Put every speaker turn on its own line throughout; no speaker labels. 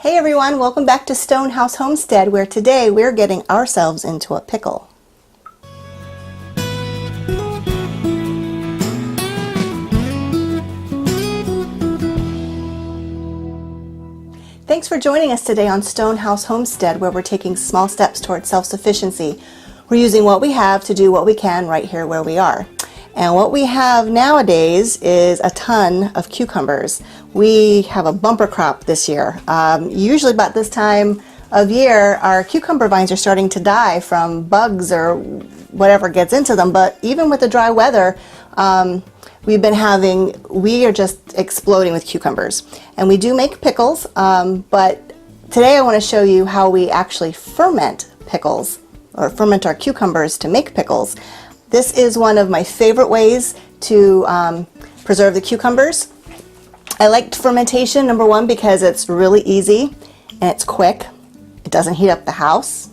Hey everyone, welcome back to Stonehouse Homestead, where today we're getting ourselves into a pickle. Thanks for joining us today on Stonehouse Homestead, where we're taking small steps towards self-sufficiency. We're using what we have to do what we can right here where we are. And what we have nowadays is a ton of cucumbers. We have a bumper crop this year. Usually about this time of year, our cucumber vines are starting to die from bugs or whatever gets into them. But even with the dry weather, we are just exploding with cucumbers. And we do make pickles, but today I want to show you how we actually ferment pickles, or ferment our cucumbers to make pickles. This is one of my favorite ways to preserve the cucumbers. I liked fermentation, number one, because it's really easy and it's quick. It doesn't heat up the house.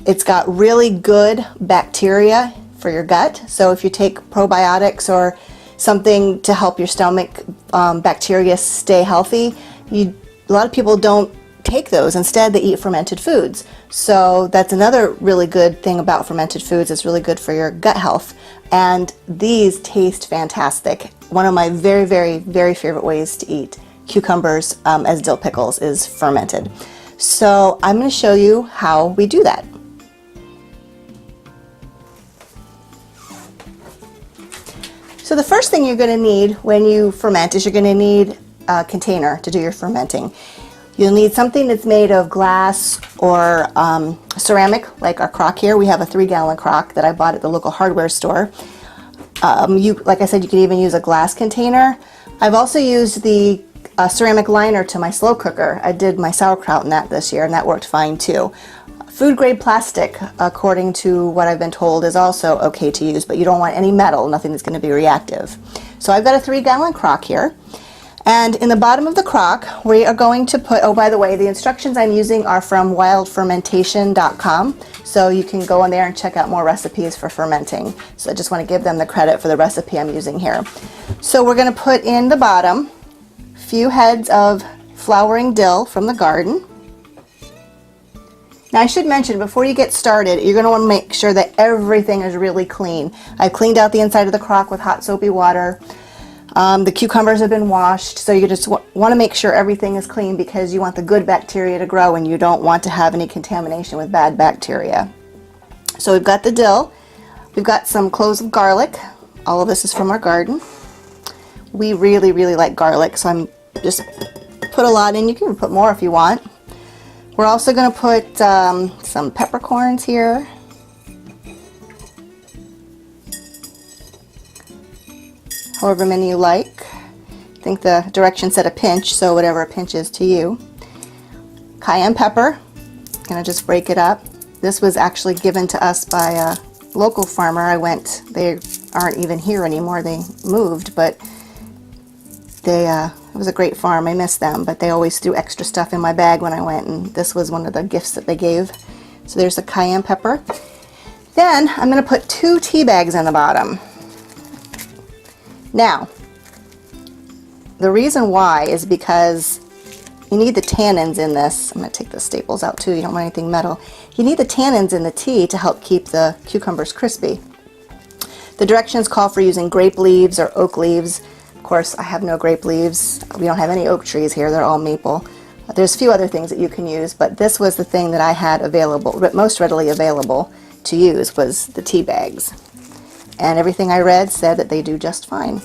It's got really good bacteria for your gut. So if you take probiotics or something to help your stomach bacteria stay healthy, a lot of people don't take those. Instead, they eat fermented foods. So that's another really good thing about fermented foods. It's really good for your gut health. And these taste fantastic. One of my very, very, very favorite ways to eat cucumbers as dill pickles is fermented. So I'm going to show you how we do that. So the first thing you're going to need when you ferment is you're going to need a container to do your fermenting. You'll need something that's made of glass or ceramic, like our crock here. We have a 3-gallon crock that I bought at the local hardware store. Like I said, you can even use a glass container. I've also used the ceramic liner to my slow cooker. I did my sauerkraut in that this year, and that worked fine too. Food grade plastic, according to what I've been told, is also okay to use, but you don't want any metal, nothing that's going to be reactive. So I've got a 3-gallon crock here. And in the bottom of the crock, we are going to put, oh, by the way, the instructions I'm using are from wildfermentation.com. So you can go in there and check out more recipes for fermenting. So I just want to give them the credit for the recipe I'm using here. So we're going to put in the bottom a few heads of flowering dill from the garden. Now I should mention, before you get started, you're going to want to make sure that everything is really clean. I've cleaned out the inside of the crock with hot soapy water. The cucumbers have been washed, so you just want to make sure everything is clean because you want the good bacteria to grow and you don't want to have any contamination with bad bacteria. So we've got the dill, we've got some cloves of garlic. All of this is from our garden. We really, really like garlic, so I'm just put a lot in. You can put more if you want. We're also going to put some peppercorns here. However many you like. I think the directions said a pinch, so whatever a pinch is to you. Cayenne pepper. Gonna just break it up. This was actually given to us by a local farmer. They aren't even here anymore. They moved, but it was a great farm. I miss them, but they always threw extra stuff in my bag when I went, and this was one of the gifts that they gave. So there's the cayenne pepper. Then I'm gonna put 2 tea bags in the bottom. Now, the reason why is because you need the tannins in this. I'm going to take the staples out too, you don't want anything metal. You need the tannins in the tea to help keep the cucumbers crispy. The directions call for using grape leaves or oak leaves. Of course, I have no grape leaves. We don't have any oak trees here, they're all maple. There's a few other things that you can use, but this was the thing that I had available, most readily available to use, was the tea bags. And everything I read said that they do just fine.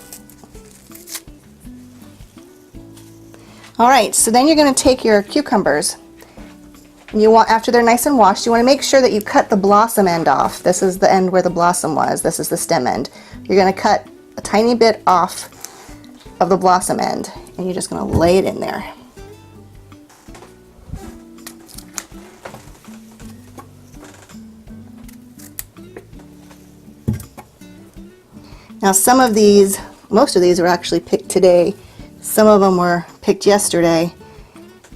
All right, so then you're going to take your cucumbers. And after they're nice and washed, you want to make sure that you cut the blossom end off. This is the end where the blossom was. This is the stem end. You're going to cut a tiny bit off of the blossom end, and you're just going to lay it in there. Now most of these were actually picked today. Some of them were picked yesterday,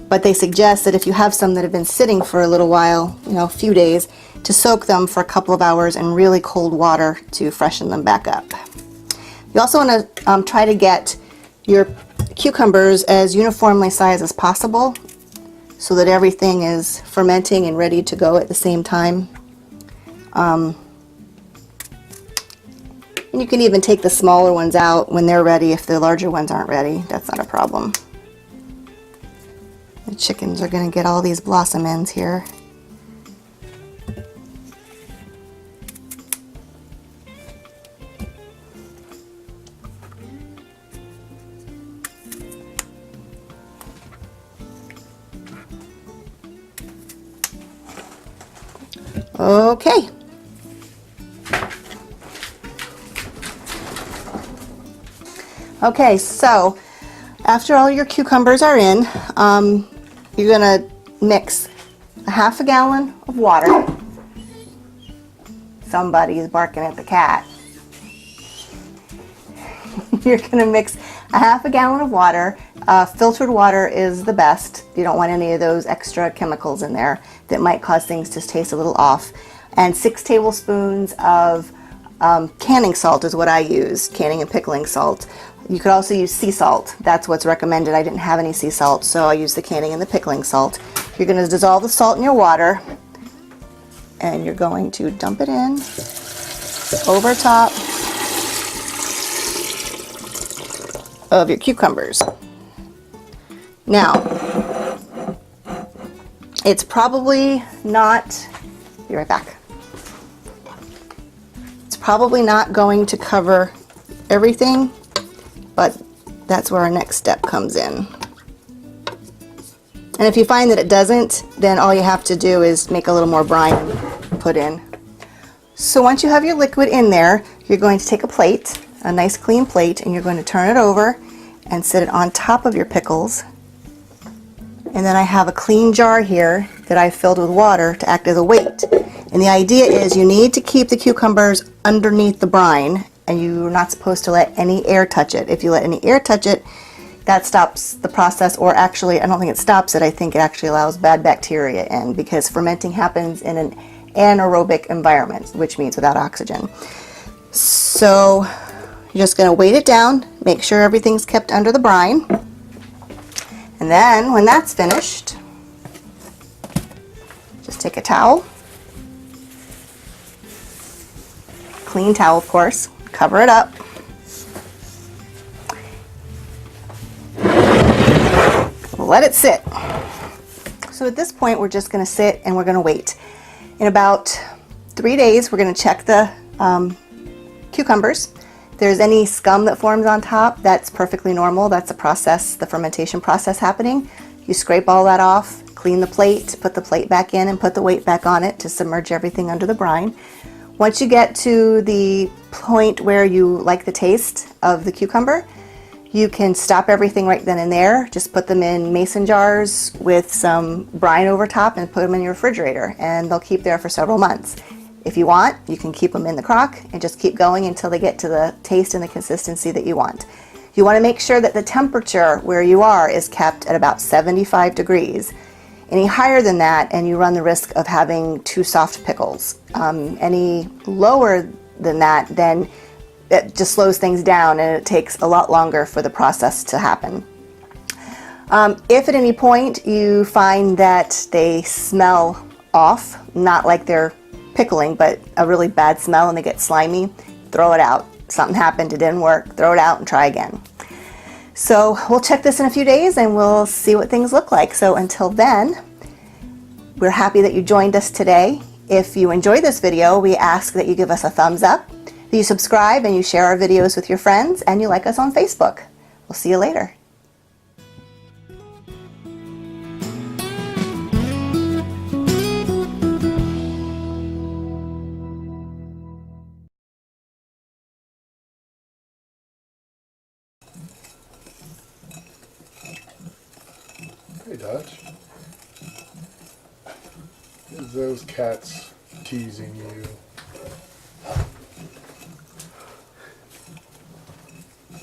but they suggest that if you have some that have been sitting for a little while, a few days, to soak them for a couple of hours in really cold water to freshen them back up. You also want to try to get your cucumbers as uniformly sized as possible. so that everything is fermenting and ready to go at the same time. And you can even take the smaller ones out when they're ready if the larger ones aren't ready. That's not a problem. The chickens are going to get all these blossom ends here. Okay. Okay, so after all your cucumbers are in, you're going to mix a half a gallon of water. Somebody is barking at the cat. You're going to mix a half a gallon of water. Filtered water is the best. You don't want any of those extra chemicals in there that might cause things to taste a little off. And 6 tablespoons of canning salt is what I use, canning and pickling salt. You could also use sea salt. That's what's recommended. I didn't have any sea salt, so I used the canning and the pickling salt. You're going to dissolve the salt in your water, and you're going to dump it in over top of your cucumbers. Now, it's probably not, be right back. It's probably not going to cover everything, but that's where our next step comes in. And if you find that it doesn't, then all you have to do is make a little more brine and put in. So once you have your liquid in there, you're going to take a plate, a nice clean plate, and you're going to turn it over and set it on top of your pickles. And then I have a clean jar here that I filled with water to act as a weight. And the idea is you need to keep the cucumbers underneath the brine, and you're not supposed to let any air touch it. If you let any air touch it, that stops the process, or actually, I don't think it stops it, I think it actually allows bad bacteria in, because fermenting happens in an anaerobic environment, which means without oxygen. So you're just going to weight it down, make sure everything's kept under the brine, and then when that's finished, just take a towel, clean towel of course, cover it up, let it sit. So at this point we're just going to sit and we're going to wait. In about 3 days we're going to check the cucumbers. If there's any scum that forms on top, that's perfectly normal. That's a process, the fermentation process happening. You scrape all that off, clean the plate, put the plate back in and put the weight back on it to submerge everything under the brine. Once you get to the point where you like the taste of the cucumber, you can stop everything right then and there. Just put them in mason jars with some brine over top and put them in your refrigerator, and they'll keep there for several months. If you want, you can keep them in the crock and just keep going until they get to the taste and the consistency that you want. You want to make sure that the temperature where you are is kept at about 75 degrees. Any higher than that and you run the risk of having too soft pickles. Any lower than that, then it just slows things down and it takes a lot longer for the process to happen. If at any point you find that they smell off, not like they're pickling, but a really bad smell and they get slimy, throw it out. Something happened, it didn't work, throw it out and try again. So we'll check this in a few days and we'll see what things look like. So until then, we're happy that you joined us today. If you enjoyed this video, we ask that you give us a thumbs up, that you subscribe and you share our videos with your friends, and you like us on Facebook. We'll see you later.
Hey Dutch, is those cats teasing you?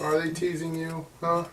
Are they teasing you, huh?